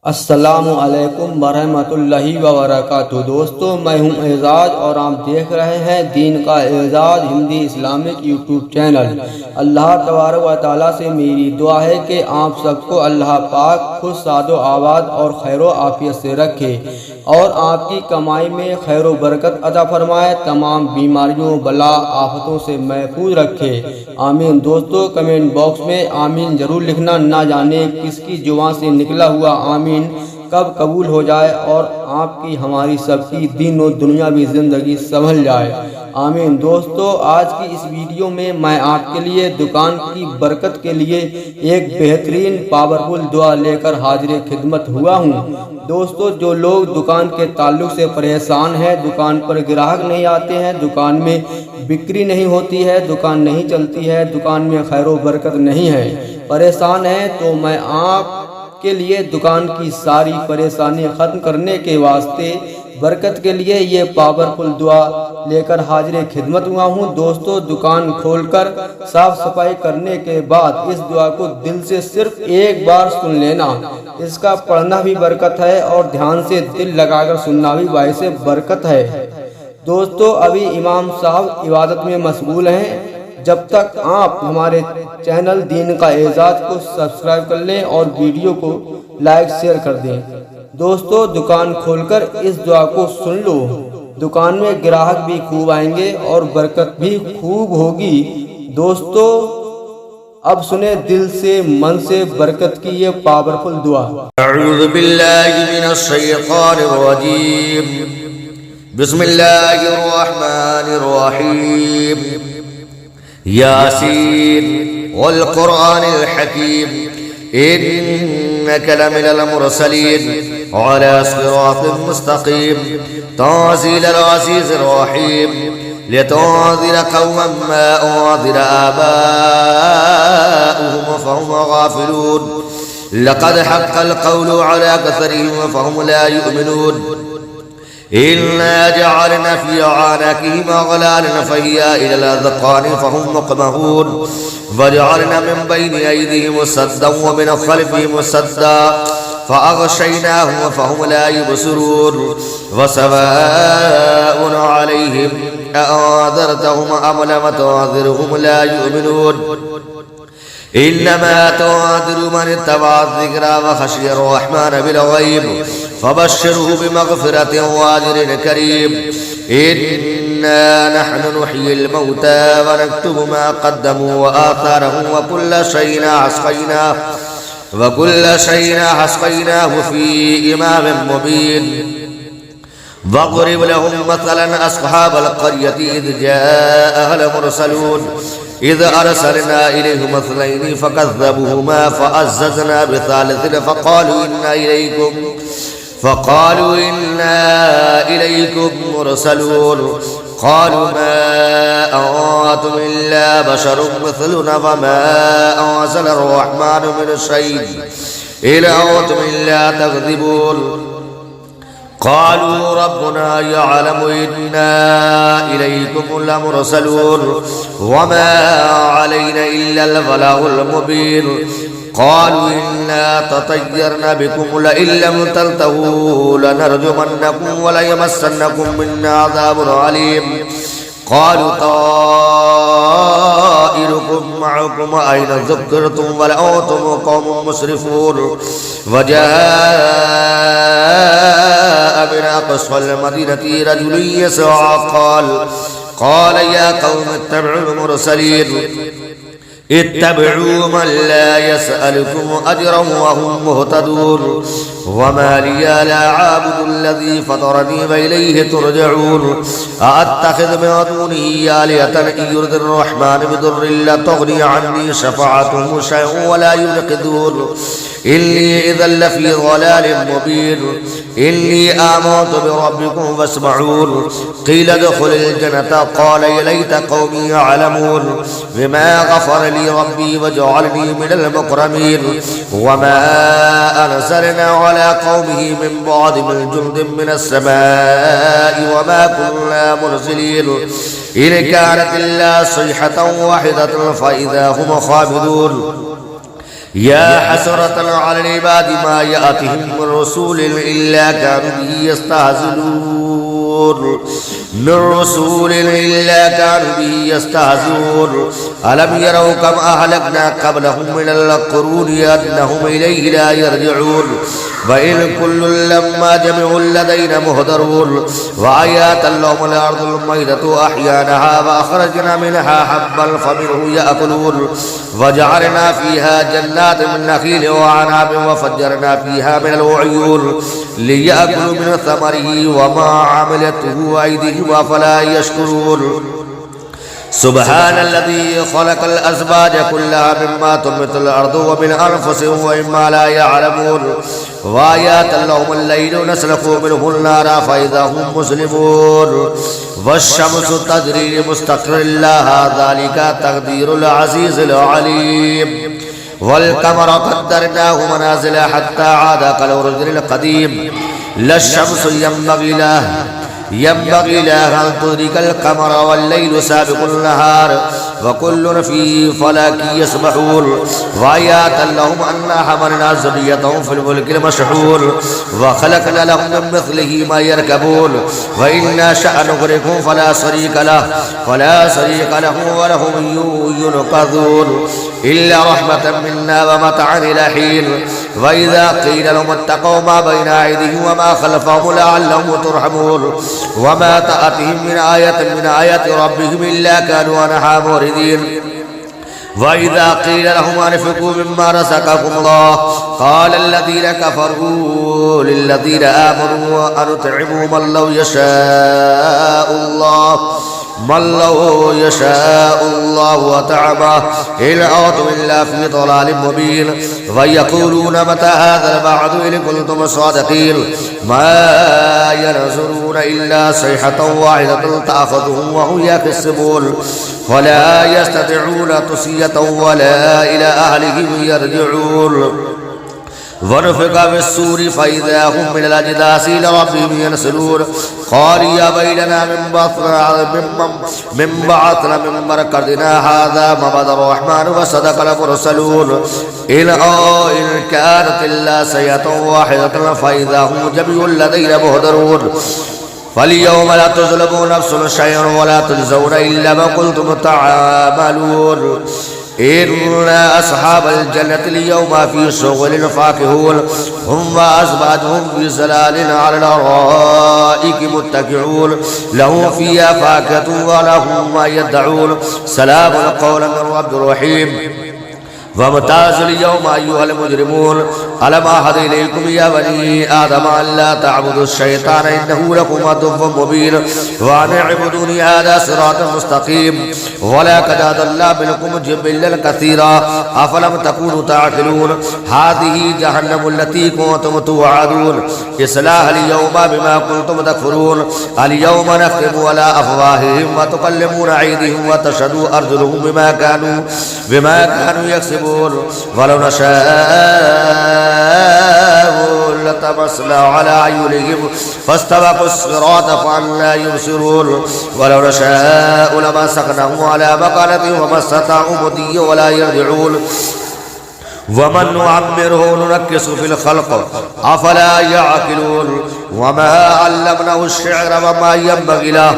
अस्सलामु अलैकुम वरहमतुल्लाहि व बरकातुहू। दोस्तों, मैं हूं एजाज और आप देख रहे हैं दीन का एजाज हिंदी इस्लामिक यूट्यूब चैनल। अल्लाह तबारक व तआला से मेरी दुआ है कि आप सबको अल्लाह पाक खुद सादो आबाद और खैरो आफियत से रखे और आपकी कमाई में खैरो बरकत अता फरमाए, तमाम बीमारियों बला आफतों से महफूज रखे। आमीन। दोस्तों, कमेंट बॉक्स में आमीन जरूर लिखना। ना जाने किसकी जुबान से निकला हुआ आमीन कब कबूल हो जाए और आपकी हमारी सबकी दीन और दुनियावी ज़िंदगी संभल जाए। आमीन। दोस्तों, आज की इस वीडियो में मैं आपके लिए दुकान की बरकत के लिए एक बेहतरीन पावरफुल दुआ लेकर हाजिर खिदमत हुआ हूँ। दोस्तों, जो लोग दुकान के ताल्लुक से परेशान हैं, दुकान पर ग्राहक नहीं आते हैं, दुकान में बिक्री नहीं होती है, दुकान नहीं चलती है, दुकान में खैरो बरकत नहीं है, परेशान है, तो मैं आपके लिए दुकान की सारी परेशानी ख़त्म करने के वास्ते बरकत के लिए ये पावरफुल दुआ लेकर हाजिर खिदमत हुआ हूँ। दोस्तों, दुकान खोलकर साफ सफाई करने के बाद इस दुआ को दिल से सिर्फ एक बार सुन लेना। इसका पढ़ना भी बरकत है और ध्यान से दिल लगाकर सुनना भी बाइस बरकत है। दोस्तों, अभी इमाम साहब इबादत में मशगूल हैं। जब तक आप हमारे चैनल दीन का एजाज को सब्सक्राइब कर लें और वीडियो को लाइक शेयर कर दें। दोस्तों, दुकान खोलकर इस दुआ को सुन लो। दुकान में ग्राहक भी खूब आएंगे और बरकत भी खूब होगी। दोस्तों, अब सुने दिल से मन से बरकत की ये पावरफुल दुआ। अऊज़ु बिल्लाहि मिनश शैतानिर रजीम। बिस्मिल्लाहिर रहमानिर रहीम। यासीन वल कुरआनिल हकीम इन्नका लमिनल मुरसलीन अला सिरातिन मुस्तकीम तंज़ीलल अज़ीज़िर रहीम लितुनज़िरा क़ौमन मा उनज़िरा आबाउहुम फ़हुम गाफ़िलून लक़द हक़्क़ल क़ौलु अला अक्सरिहिम फ़हुम ला युमिनून इन्ना जअलना फ़ी अनाक़िहिम अग़लालन फ़हिय इलल अज़क़ान फ़हुम मुक़महून वजअलना मिन बैनि अयदीहिम सद्दन व मिन ख़ल्फ़िहिम सद्दा फ़अग़शयनाहुम फ़हुम ला युबसिरून वसवाअन अलैहिम अअन्ज़रतहुम अम लम तुनज़िरहुम ला युमिनून इन्नमा तुनज़िरु मन इत्तबअ अज़्ज़िक्रा व ख़शिय अर्रहमान बिलग़ैब फ़बश्शिरहु बिमग़फ़िरतिन व अज्रिन करीम। इन्ना नहनु नुह्यिल मौता व नक्तुबु मा क़द्दमू व आथारहुम व कुल्ल शैइन अहसयनाहु फ़ी इमामिन मुबीन। वक़्रिब लहुम मसलन अस्हाबल क़र्यति इज़ जाअहल मुरसलून इज़ अरसलना इलैहिम इस्नैनि फ़कज़्ज़बूहुमा फ़अज़्ज़ज़ना बिसालिसिन फ़क़ालू इन्ना इलैकुम मुरसलून क़ालू मा अंतुम इल्ला बशरुम मिस्लुना वमा अंज़ला अर्रहमानु मिन शैइन इन अंतुम इल्ला तकज़िबून। क़ालू रब्बुना यअलमु इन्ना इलैकुम लमुरसलून वमा अलैना इल्लल बलागुल मुबीन। क़ालू इन्ना ततय्यरना बिकुम लइन लम तंतहू लनरजुमन्नकुम व लयमस्सन्नकुम मिन्ना अज़ाबुन अलीम। क़ालू ताइरुकुम मअकुम अयन ज़ुक्किरतुम बल अंतुम क़ौमुन मुस्रिफून। वजाअ मिन अक़सल मदीनति रजुलुन यसअ क़ाल या क़ौम इत्तबि'ुल मुरसलीन इत्तबि'ू मन ला यसअलुकुम अजरन व हुम मुहतदून। वमा लिया ला अअबुदु अल्लज़ी फ़तरनी व इलैहि तुरजऊन। अअत्तख़िज़ु मिन दूनिही आलिहतन इन युरिदिर रहमानु बिदुर्रिन ला तुग़नी अन्नी शफ़ाअतुहुम शै'अन व ला युनक़िज़ून इन्नी इज़न लफ़ी ज़लालिन मुबीन। इन्नी आमनतु बिरब्बिकुम फ़स्मऊन। क़ील उदख़ुलिल जन्नता क़ाल या लैत क़ौमी यअलमून बिमा ग़फ़र ली रब्बी वजअलनी मिनल मुकरमीन। वमा अरसलना अला क़ौमिही मिन बअदि मिन जुन्दिन मिनस समाइ वमा कुन्ना मुरसिलीन इन कानत इल्ला सयहतन वाहिदतन फ़इज़ा हुम ख़ामिदून। يا حسرة على العباد ما يأتهم من رسول إلا كانوا به يستهزئون ألم يروا كم أهلكنا قبلهم من القرون أنهم إليه لا يرجعون وإن كل لما جميع لدينا مهدرون وآيات لهم الأرض الميتة أحيانها وأخرجنا منها حبا فمنه يأكلون وجعلنا فيها جنات من نخيل وعناب وفجرنا فيها من العيون ليأكلوا من ثمره وما عملته أيديهم أفلا يشكرون سبحان الذي خلق الأزواج كلها مما تنبت الأرض ومن أنفسهم ومما لا يعلمون وآيات لهم الليل نسلك منه النار فإذا هم مسلمون والشمس تجري لمستقر لها ذلك تقدير العزيز العليم والقمر قدرناه منازل حتى عاد كالعرجون القديم لا الشمس ينبغي لها أن تدرك القمر والليل سابق النهار وكل في فلك يسبحون وآيات لهم أنا حملنا ذريتهم في الفلك المشحون وخلقنا لهم من مثله ما يركبون وإن نشأ نغرقهم فلا شريك له ولهم ينقذون إلا رحمة منا ومتعا إلى حين وإذا قيل لهم اتقوا ما بين أيديهم وما خلفهم لعلهم ترحمون وما تأتيهم من آية من آيات ربهم إلا كانوا عنها معرضين وإذا قيل لهم أنفقوا مما رزقكم الله قال الذين كفروا للذين آمنوا أنطعموا من لو يشاء الله وطعمه إن أنتم إلا في ضلال مبين ويقولون متى هذا الوعد إن كنتم صادقين ما ينظرون إلا صيحة واحدة تأخذهم وهم يكسبون ولا يستطيعون توصية ولا إلى أهلهم يرجعون ونفخ في الصور فإذا هم من الأجداث لربهم ينسلون قال يا ويلنا من بعثنا من مرقدنا هذا ما وعد الرحمن وصدق المرسلون إن كانت إلا سيئة واحدة فإذا هم جميع لدينا مهدرون فاليوم لا تظلمون نفس شيئا ولا تجزون إلا ما كنتم تعملون إن أصحاب الجنة اليوم في شغل فاكهون هم وأزواجهم في ظلال على الأرائك متكئون لهم فيها فاكهة ولهم ما يدعون سلام قولا من رب رحيم وامتازوا اليوم أيها المجرمون ألم أعهد إليكم يا بني آدم أن لا تعبدوا الشيطان إنه لكم عدو مبين وأن اعبدوني هذا صراط مستقيم ولقد أضل منكم جبلا كثيرا أفلم تكونوا تعقلون هذه جهنم التي كنتم توعدون اصلاها اليوم بما كنتم تكفرون اليوم نختم على أفواههم وتكلمون أيديهم وتشهد أرجلهم بما كانوا يكسبون ولو نشاء لطمسنا على أعينهم فاستبقوا الصراط فأنى يبصرون ولو نشاء لمسخناهم على مكانتهم وما استطاعوا مضيا ولا يرجعون ومن نعمره ننكس في الخلق أفلا يعقلون وما علمناه الشعر وما ينبغي له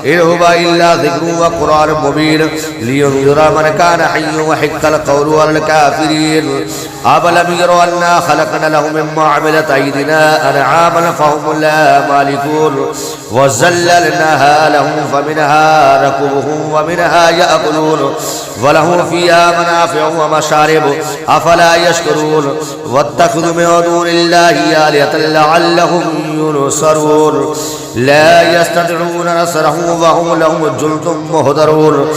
إن هو إلا ذكر وقرآن مبين لينذر من كان حيا وحق القول على الكافرين أفلم يروا أنا خلقنا لهم مما عملت أيدينا أنعاما فهم لا مالكون وزللناها لهم فمنها ركوبهم ومنها يأكلون ولهم فيها منافع ومشارب أفلا يشكرون واتخذوا من دون الله آلهة لعلهم ينصرون لا يستطيعون نصرهم وهم لهم جند مهدرون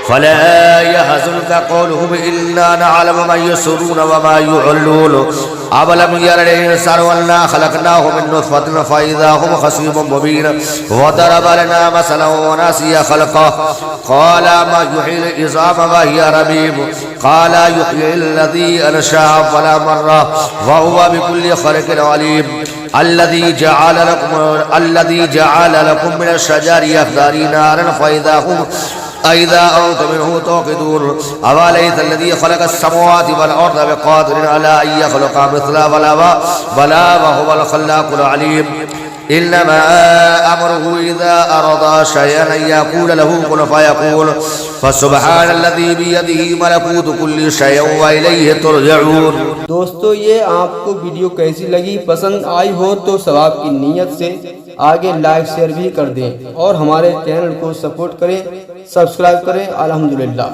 فلا يحزنك قولهم إنا نعلم ما يسرون وما يعلون أولم ير الإنسان أنا خلقناه من نطفة فإذا هم خصيم مبين وضرب لنا مثلا ونسي خلقه قال ما يحيي العظام وهي رميم قال يحيي الذي أنشأها فلا مرة وهو بكل خلق عليم الذي جعل لكم من الشجر يخضر نارا أإذا أنتم منه توقدون أوليس الذي خلق السماوات والأرض بقادر على أن يخلق مثله بلى وهو الخلاق العليم إنما أمره إذا أراد شيئا أن يقول له كن فيكون فسبحان الذي بيده ملكوت كل شيء وإليه ترجعون. دوستو یہ آپ کو ویڈیو کیسی لگی؟ پسند آئی ہو تو ثواب کی نیت سے آگے لائک شیئر بھی کر دیں اور ہمارے چینل کو سپورٹ کریں، سبسکرائب کریں. الحمدللہ.